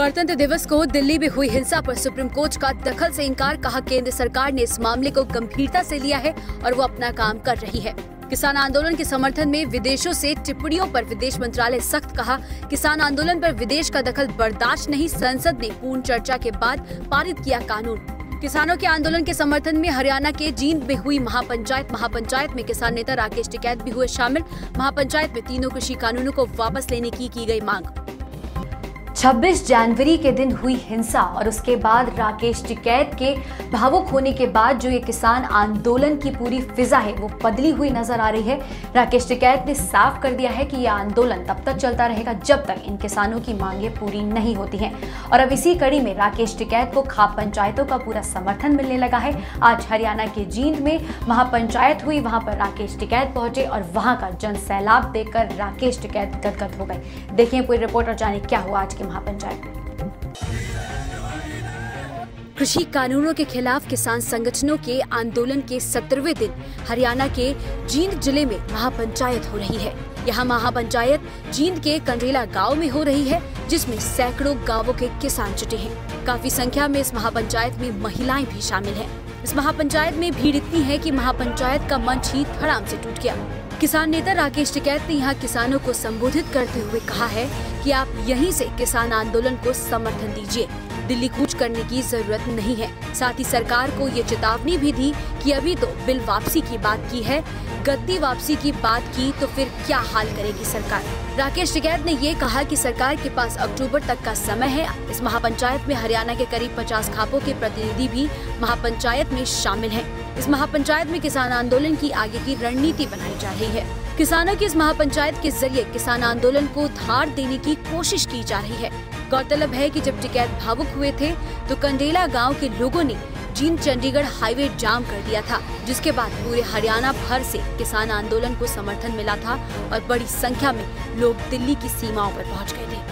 गणतंत्र दिवस को दिल्ली में हुई हिंसा पर सुप्रीम कोर्ट का दखल से इनकार, कहा केंद्र सरकार ने इस मामले को गंभीरता से लिया है और वो अपना काम कर रही है। किसान आंदोलन के समर्थन में विदेशों से टिप्पणियों पर विदेश मंत्रालय सख्त, कहा किसान आंदोलन पर विदेश का दखल बर्दाश्त नहीं, संसद ने पूर्ण चर्चा के बाद पारित किया कानून। किसानों के आंदोलन के समर्थन में हरियाणा के जींद में हुई महापंचायत में किसान नेता राकेश टिकैत भी हुए शामिल। महापंचायत में तीनों कृषि कानूनों को वापस लेने की गई मांग। 26 जनवरी के दिन हुई हिंसा और उसके बाद राकेश टिकैत के भावुक होने के बाद जो ये किसान आंदोलन की पूरी फिजा है वो बदली हुई नजर आ रही है। राकेश टिकैत ने साफ कर दिया है कि यह आंदोलन तब तक चलता रहेगा जब तक इन किसानों की मांगे पूरी नहीं होती हैं। और अब इसी कड़ी में राकेश टिकैत को खाप पंचायतों का पूरा समर्थन मिलने लगा है। आज हरियाणा के जींद में महापंचायत हुई, वहां पर राकेश टिकैत पहुंचे और वहां का जन सैलाब देखकर राकेश टिकैत गदगद हो गए। देखिए पूरी रिपोर्ट और जानिए क्या हुआ आज के महापंचायत। कृषि कानूनों के खिलाफ किसान संगठनों के आंदोलन के 17वें दिन हरियाणा के जींद जिले में महापंचायत हो रही है। यहाँ महापंचायत जींद के कंडरेला गांव में हो रही है, जिसमें सैकड़ों गांवों के किसान जुटे हैं। काफी संख्या में इस महापंचायत में महिलाएं भी शामिल हैं। इस महापंचायत में भीड़ इतनी है कि महापंचायत का मंच ही धड़ाम से टूट गया। किसान नेता राकेश टिकैत ने यहाँ किसानों को संबोधित करते हुए कहा है कि आप यहीं से किसान आंदोलन को समर्थन दीजिए, दिल्ली कूच करने की जरूरत नहीं है। साथ ही सरकार को ये चेतावनी भी दी कि अभी तो बिल वापसी की बात की है, गद्दी वापसी की बात की तो फिर क्या हाल करेगी सरकार। राकेश टिकैत ने ये कहा कि सरकार के पास अक्टूबर तक का समय है। इस महापंचायत में हरियाणा के करीब 50 खापों के प्रतिनिधि भी महापंचायत में शामिल हैं। इस महापंचायत में किसान आंदोलन की आगे की रणनीति बनाई जा रही है। किसानों की इस महापंचायत के जरिए किसान आंदोलन को धार देने की कोशिश की जा रही है। गौरतलब है कि जब टिकैत भावुक हुए थे तो कंडेला गांव के लोगों ने जींद चंडीगढ़ हाईवे जाम कर दिया था, जिसके बाद पूरे हरियाणा भर से किसान आंदोलन को समर्थन मिला था और बड़ी संख्या में लोग दिल्ली की सीमाओं पर पहुंच गए थे।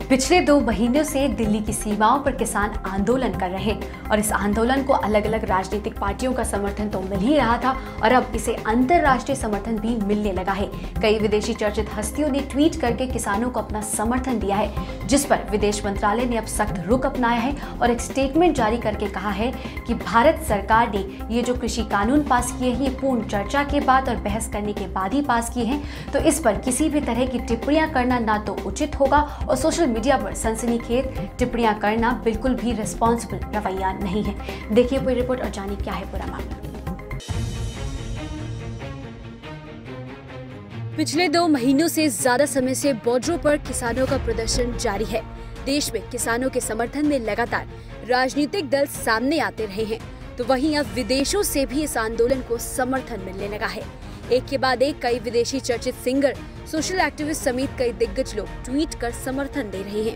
पिछले 2 महीनों से दिल्ली की सीमाओं पर किसान आंदोलन कर रहे हैं और इस आंदोलन को अलग अलग राजनीतिक पार्टियों का समर्थन तो मिल ही रहा था और अब इसे अंतर्राष्ट्रीय समर्थन भी मिलने लगा है। कई विदेशी चर्चित हस्तियों ने ट्वीट करके किसानों को अपना समर्थन दिया है, जिस पर विदेश मंत्रालय ने अब सख्त रुख अपनाया है और एक स्टेटमेंट जारी करके कहा है कि भारत सरकार ने ये जो कृषि कानून पास किए हैं ये पूर्ण चर्चा के बाद और बहस करने के बाद ही पास किए हैं, तो इस पर किसी भी तरह की टिप्पणियां करना ना तो उचित होगा और सोशल मीडिया पर सनसनीखेज टिप्पणियां करना बिल्कुल भी रिस्पॉन्सिबल रवैया नहीं है। देखिए पूरी रिपोर्ट और जानिए क्या है पूरा मामला। पिछले 2 महीनों से ज्यादा समय से बॉर्डरों पर किसानों का प्रदर्शन जारी है। देश में किसानों के समर्थन में लगातार राजनीतिक दल सामने आते रहे हैं, तो वहीं अब विदेशों से भी इस आंदोलन को समर्थन मिलने लगा है। एक के बाद एक कई विदेशी चर्चित सिंगर, सोशल एक्टिविस्ट समेत कई दिग्गज लोग ट्वीट कर समर्थन दे रहे हैं।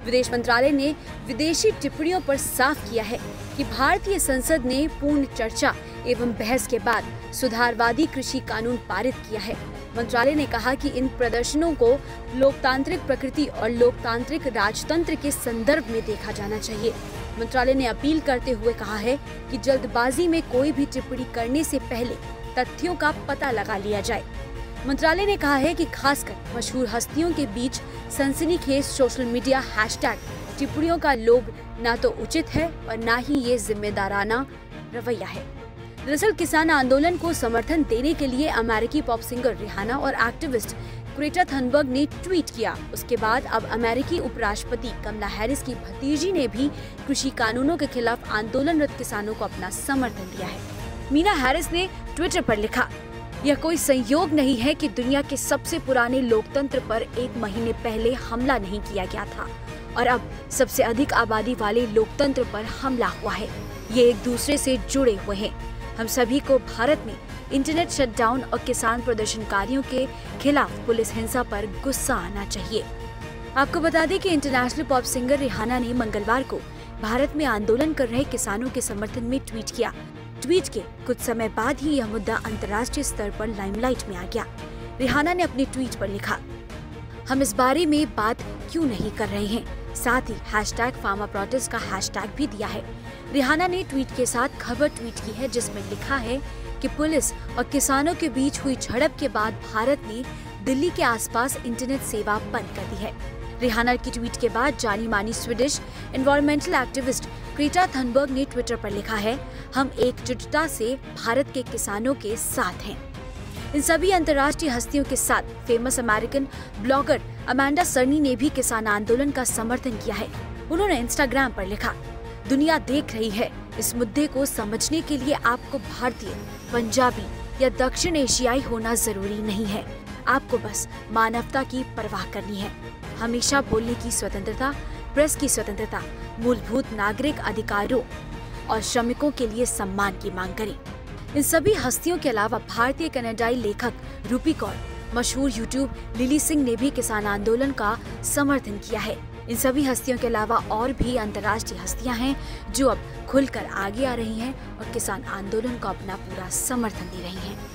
विदेश मंत्रालय ने विदेशी टिप्पणियों पर साफ किया है कि भारतीय संसद ने पूर्ण चर्चा एवं बहस के बाद सुधारवादी कृषि कानून पारित किया है। मंत्रालय ने कहा कि इन प्रदर्शनों को लोकतांत्रिक प्रकृति और लोकतांत्रिक राजतंत्र के संदर्भ में देखा जाना चाहिए। मंत्रालय ने अपील करते हुए कहा है कि जल्दबाजी में कोई भी टिप्पणी करने से पहले तथ्यों का पता लगा लिया जाए। मंत्रालय ने कहा है कि खासकर मशहूर हस्तियों के बीच सनसनीखेज सोशल मीडिया हैशटैग टिप्पणियों का लोभ ना तो उचित है और ना ही ये जिम्मेदाराना रवैया है। दरअसल किसान आंदोलन को समर्थन देने के लिए अमेरिकी पॉप सिंगर रिहाना और एक्टिविस्ट ग्रेटा थनबर्ग ने ट्वीट किया। उसके बाद अब अमेरिकी उपराष्ट्रपति कमला हैरिस की भतीजी ने भी कृषि कानूनों के खिलाफ आंदोलनरत किसानों को अपना समर्थन दिया है। मीना हैरिस ने ट्विटर पर लिखा, यह कोई संयोग नहीं है कि दुनिया के सबसे पुराने लोकतंत्र पर 1 महीने पहले हमला नहीं किया गया था और अब सबसे अधिक आबादी वाले लोकतंत्र पर हमला हुआ है। ये एक दूसरे से जुड़े हुए हैं। हम सभी को भारत में इंटरनेट शटडाउन और किसान प्रदर्शनकारियों के खिलाफ पुलिस हिंसा पर गुस्सा आना चाहिए। आपको बता दें कि इंटरनेशनल पॉप सिंगर रिहाना ने मंगलवार को भारत में आंदोलन कर रहे किसानों के समर्थन में ट्वीट किया। ट्वीट के कुछ समय बाद ही यह मुद्दा अंतर्राष्ट्रीय स्तर पर लाइमलाइट में आ गया। रिहाना ने अपने ट्वीट पर लिखा, हम इस बारे में बात क्यों नहीं कर रहे हैं। साथ ही हैशटैग फार्मर प्रोटेस्ट का हैशटैग भी दिया है। रिहाना ने ट्वीट के साथ खबर ट्वीट की है जिसमें लिखा है कि पुलिस और किसानों के बीच हुई झड़प के बाद भारत ने दिल्ली के आसपास इंटरनेट सेवा बंद कर दी है। रिहाना की ट्वीट के बाद जानी मानी Swedish environmental activist Greta Thunberg ने ट्विटर पर लिखा है, हम एकजुटता से भारत के किसानों के साथ हैं। इन सभी अंतर्राष्ट्रीय हस्तियों के साथ फेमस अमेरिकन ब्लॉगर अमांडा सर्नी ने भी किसान आंदोलन का समर्थन किया है। उन्होंने इंस्टाग्राम पर लिखा, दुनिया देख रही है, इस मुद्दे को समझने के लिए आपको भारतीय, पंजाबी या दक्षिण एशियाई होना जरूरी नहीं है, आपको बस मानवता की परवाह करनी है। हमेशा बोलने की स्वतंत्रता, प्रेस की स्वतंत्रता, मूलभूत नागरिक अधिकारों और श्रमिकों के लिए सम्मान की मांग करें। इन सभी हस्तियों के अलावा भारतीय कनाडाई लेखक रूपी कौर, मशहूर यूट्यूब लिली सिंह ने भी किसान आंदोलन का समर्थन किया है। इन सभी हस्तियों के अलावा और भी अंतर्राष्ट्रीय हस्तियां हैं जो अब खुलकर आगे आ रही हैं और किसान आंदोलन को अपना पूरा समर्थन दे रही हैं।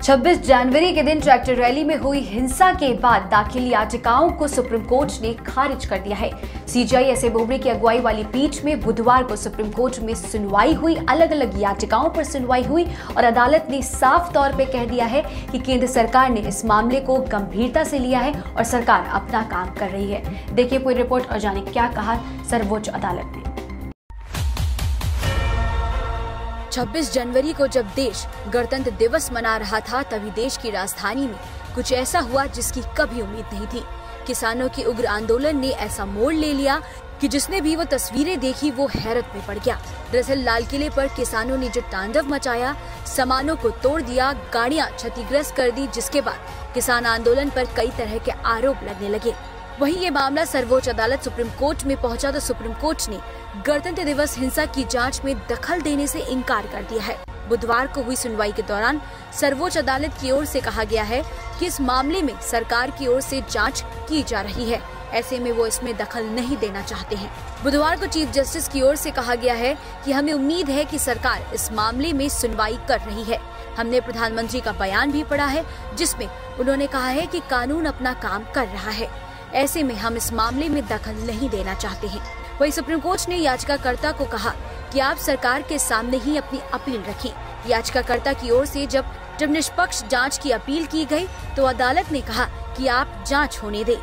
26 जनवरी के दिन ट्रैक्टर रैली में हुई हिंसा के बाद दाखिल याचिकाओं को सुप्रीम कोर्ट ने खारिज कर दिया है। सीजेआई एस.ए. बोबड़े की अगुवाई वाली पीठ में बुधवार को सुप्रीम कोर्ट में सुनवाई हुई, अलग अलग याचिकाओं पर सुनवाई हुई और अदालत ने साफ तौर पे कह दिया है कि केंद्र सरकार ने इस मामले को गंभीरता से लिया है और सरकार अपना काम कर रही है। देखिए पूरी रिपोर्ट और जाने क्या कहा सर्वोच्च अदालत ने। 26 जनवरी को जब देश गणतंत्र दिवस मना रहा था, तभी देश की राजधानी में कुछ ऐसा हुआ जिसकी कभी उम्मीद नहीं थी। किसानों के उग्र आंदोलन ने ऐसा मोड़ ले लिया कि जिसने भी वो तस्वीरें देखी वो हैरत में पड़ गया। दरअसल लाल किले पर किसानों ने जो तांडव मचाया, सामानों को तोड़ दिया, गाड़ियां क्षतिग्रस्त कर दी, जिसके बाद किसान आंदोलन पर कई तरह के आरोप लगने लगे। वहीं ये मामला सर्वोच्च अदालत सुप्रीम कोर्ट में पहुंचा तो सुप्रीम कोर्ट ने गणतंत्र दिवस हिंसा की जांच में दखल देने से इनकार कर दिया है। बुधवार को हुई सुनवाई के दौरान सर्वोच्च अदालत की ओर से कहा गया है कि इस मामले में सरकार की ओर से जांच की जा रही है, ऐसे में वो इसमें दखल नहीं देना चाहते हैं। बुधवार को चीफ जस्टिस की ओर से कहा गया है कि हमें उम्मीद है कि सरकार इस मामले में सुनवाई कर रही है। हमने प्रधानमंत्री का बयान भी पढ़ा है जिसमें उन्होंने कहा है कि कानून अपना काम कर रहा है, ऐसे में हम इस मामले में दखल नहीं देना चाहते हैं। वहीं सुप्रीम कोर्ट ने याचिकाकर्ता को कहा कि आप सरकार के सामने ही अपनी अपील रखें। याचिकाकर्ता की ओर से जब निष्पक्ष जांच की अपील की गई तो अदालत ने कहा कि आप जांच होने दें।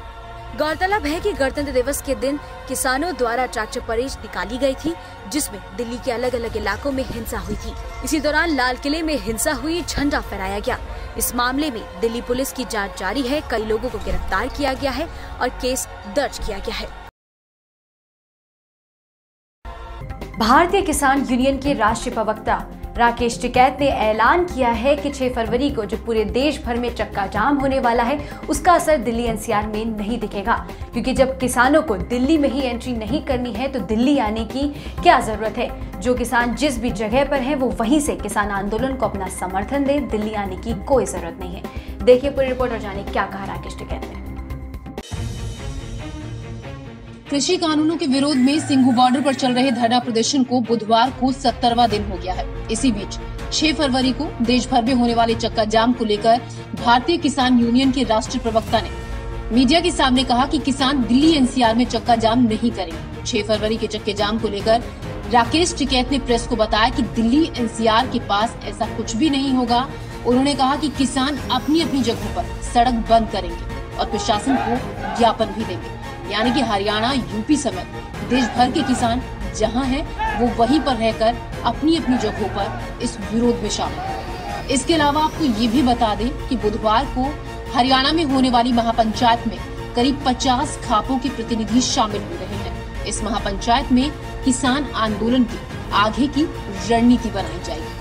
गौरतलब है कि गणतंत्र दिवस के दिन किसानों द्वारा ट्रैक्टर परेड निकाली गई थी, जिसमें दिल्ली के अलग अलग इलाकों में हिंसा हुई थी। इसी दौरान लाल किले में हिंसा हुई, झंडा फहराया गया। इस मामले में दिल्ली पुलिस की जांच जारी है, कई लोगों को गिरफ्तार किया गया है और केस दर्ज किया गया है। भारतीय किसान यूनियन के राष्ट्रीय प्रवक्ता राकेश टिकैत ने ऐलान किया है कि 6 फरवरी को जो पूरे देश भर में चक्का जाम होने वाला है उसका असर दिल्ली एनसीआर में नहीं दिखेगा, क्योंकि जब किसानों को दिल्ली में ही एंट्री नहीं करनी है तो दिल्ली आने की क्या जरूरत है। जो किसान जिस भी जगह पर हैं वो वहीं से किसान आंदोलन को अपना समर्थन दे, दिल्ली आने की कोई जरूरत नहीं है। देखिए पूरी रिपोर्ट और जाने क्या कहा राकेश टिकैत ने। कृषि कानूनों के विरोध में सिंघू बॉर्डर पर चल रहे धरना प्रदर्शन को बुधवार को 70वां दिन हो गया है। इसी बीच 6 फरवरी को देश भर में होने वाले चक्का जाम को लेकर भारतीय किसान यूनियन के राष्ट्रीय प्रवक्ता ने मीडिया के सामने कहा कि किसान दिल्ली एनसीआर में चक्का जाम नहीं करेंगे। 6 फरवरी के चक्के जाम को लेकर राकेश टिकैत ने प्रेस को बताया कि दिल्ली एनसीआर के पास ऐसा कुछ भी नहीं होगा। उन्होंने कहा कि किसान अपनी अपनी जगहों पर सड़क बंद करेंगे और प्रशासन को ज्ञापन भी देंगे, यानी कि हरियाणा, यूपी समेत देश भर के किसान जहां हैं वो वहीं पर रहकर अपनी अपनी जगहों पर इस विरोध में शामिल हैं। इसके अलावा आपको ये भी बता दें कि बुधवार को हरियाणा में होने वाली महापंचायत में करीब 50 खापों के प्रतिनिधि शामिल हो रहे हैं। इस महापंचायत में किसान आंदोलन की आगे की रणनीति बनाई जाएगी।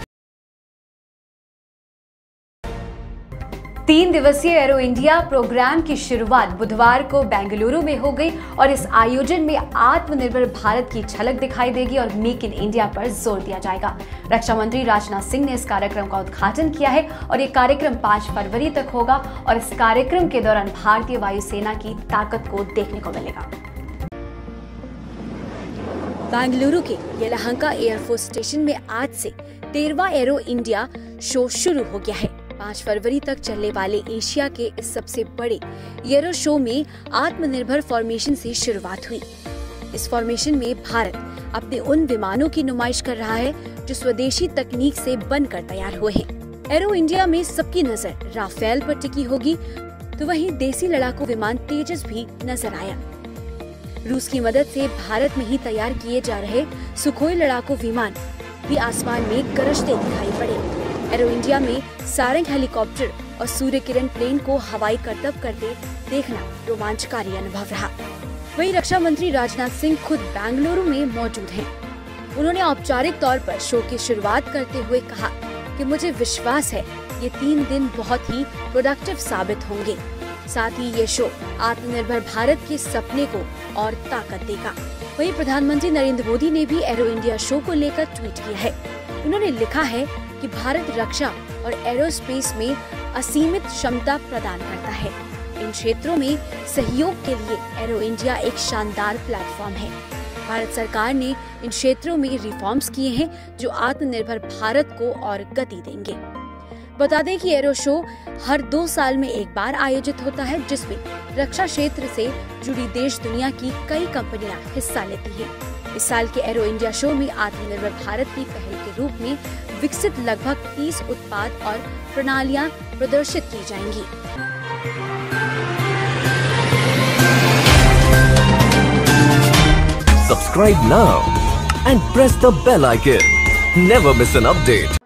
3 दिवसीय एरो इंडिया प्रोग्राम की शुरुआत बुधवार को बेंगलुरु में हो गई और इस आयोजन में आत्मनिर्भर भारत की झलक दिखाई देगी और मेक इन इंडिया पर जोर दिया जाएगा। रक्षा मंत्री राजनाथ सिंह ने इस कार्यक्रम का उद्घाटन किया है और ये कार्यक्रम 5 फरवरी तक होगा और इस कार्यक्रम के दौरान भारतीय वायुसेना की ताकत को देखने को मिलेगा। बेंगलुरु के येलाहंका एयरफोर्स स्टेशन में आज से 13वां एरो इंडिया शो शुरू हो गया है। 5 फरवरी तक चलने वाले एशिया के इस सबसे बड़े एरो शो में आत्मनिर्भर फॉर्मेशन से शुरुआत हुई। इस फॉर्मेशन में भारत अपने उन विमानों की नुमाइश कर रहा है जो स्वदेशी तकनीक से बनकर तैयार हुए हैं। एरो इंडिया में सबकी नजर राफेल पर टिकी होगी, तो वहीं देसी लड़ाकू विमान तेजस भी नजर आया। रूस की मदद से भारत में ही तैयार किए जा रहे सुखोई लड़ाकू विमान भी आसमान में गरजते दिखाई पड़े। एरो इंडिया में सारंग हेलीकॉप्टर और सूर्य किरण प्लेन को हवाई करतब करते देखना रोमांचकारी अनुभव रहा। वहीं रक्षा मंत्री राजनाथ सिंह खुद बेंगलुरु में मौजूद हैं। उन्होंने औपचारिक तौर पर शो की शुरुआत करते हुए कहा कि मुझे विश्वास है ये 3 दिन बहुत ही प्रोडक्टिव साबित होंगे। साथ ही ये शो आत्मनिर्भर भारत के सपने को और ताकत देगा। वहीं प्रधानमंत्री नरेंद्र मोदी ने भी एरो इंडिया शो को लेकर ट्वीट किया है। उन्होंने लिखा है कि भारत रक्षा और एरोस्पेस में असीमित क्षमता प्रदान करता है। इन क्षेत्रों में सहयोग के लिए एरो इंडिया एक शानदार प्लेटफॉर्म है। भारत सरकार ने इन क्षेत्रों में रिफॉर्म्स किए हैं जो आत्मनिर्भर भारत को और गति देंगे। बता दें कि एरो शो हर 2 साल में एक बार आयोजित होता है, जिसमें रक्षा क्षेत्र से जुड़ी देश दुनिया की कई कंपनियां हिस्सा लेती हैं। इस साल के एरो इंडिया शो में आत्मनिर्भर भारत की पहल के रूप में विकसित लगभग 30 उत्पाद और प्रणालियां प्रदर्शित की जाएंगी। Subscribe now and press the bell icon. Never miss an update.